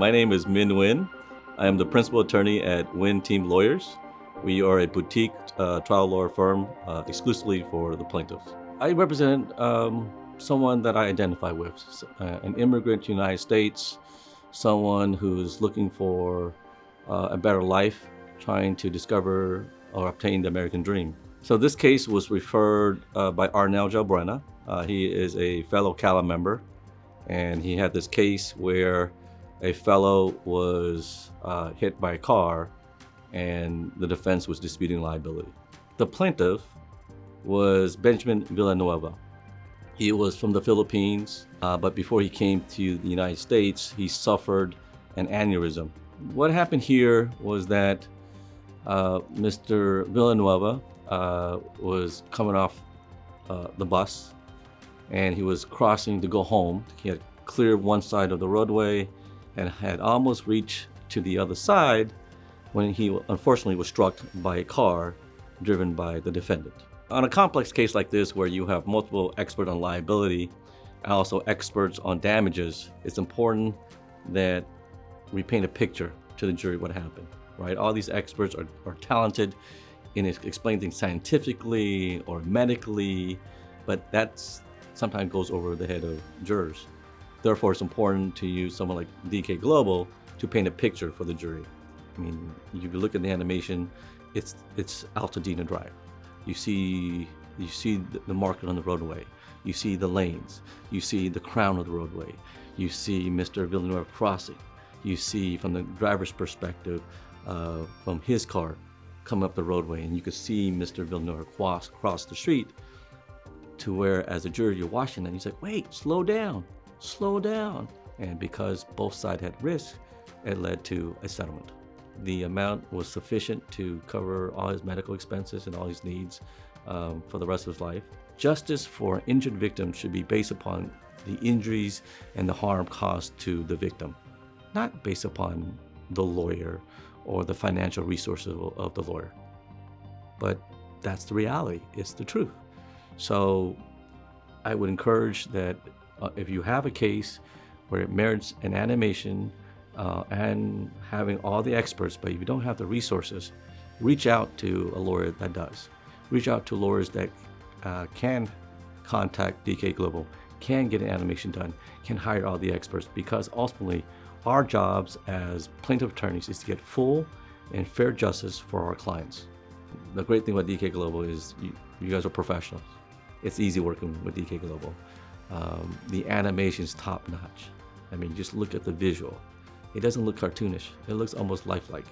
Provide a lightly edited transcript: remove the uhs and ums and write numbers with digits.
My name is Minh Nguyen. I am the principal attorney at Nguyen Theam Lawyers. We are a boutique trial lawyer firm exclusively for the plaintiffs. I represent someone that I identify with, an immigrant to the United States, someone who's looking for a better life, trying to discover or obtain the American dream. So this case was referred by Arnel Jalbrena. He is a fellow CALA member, and he had this case where a fellow was hit by a car and the defense was disputing liability. The plaintiff was Benjamin Villanueva. He was from the Philippines, but before he came to the United States, he suffered an aneurysm. What happened here was that Mr. Villanueva was coming off the bus, and he was crossing to go home. He had cleared one side of the roadway and had almost reached to the other side when he unfortunately was struck by a car driven by the defendant. On a complex case like this, where you have multiple experts on liability and also experts on damages, it's important that we paint a picture to the jury what happened, right? All these experts are talented in explaining things scientifically or medically, but that's sometimes goes over the head of jurors. Therefore, it's important to use someone like DK Global to paint a picture for the jury. I mean, if you look at the animation, it's Altadena Drive. You see the market on the roadway. You see the lanes. You see the crown of the roadway. You see Mr. Villanueva crossing. You see from the driver's perspective, from his car coming up the roadway, and you could see Mr. Villanueva cross the street, to where as a jury you're watching and he's like, wait, slow down. And because both sides had risk, it led to a settlement. The amount was sufficient to cover all his medical expenses and all his needs for the rest of his life. Justice for an injured victim should be based upon the injuries and the harm caused to the victim, not based upon the lawyer or the financial resources of the lawyer. But that's the reality, it's the truth. So I would encourage that if you have a case where it merits an animation and having all the experts, but if you don't have the resources, reach out to a lawyer that does. Reach out to lawyers that can contact DK Global, can get an animation done, can hire all the experts, because ultimately our jobs as plaintiff attorneys is to get full and fair justice for our clients. The great thing about DK Global is you guys are professionals. It's easy working with DK Global. The animation is top notch. I mean, just look at the visual. It doesn't look cartoonish. It looks almost lifelike.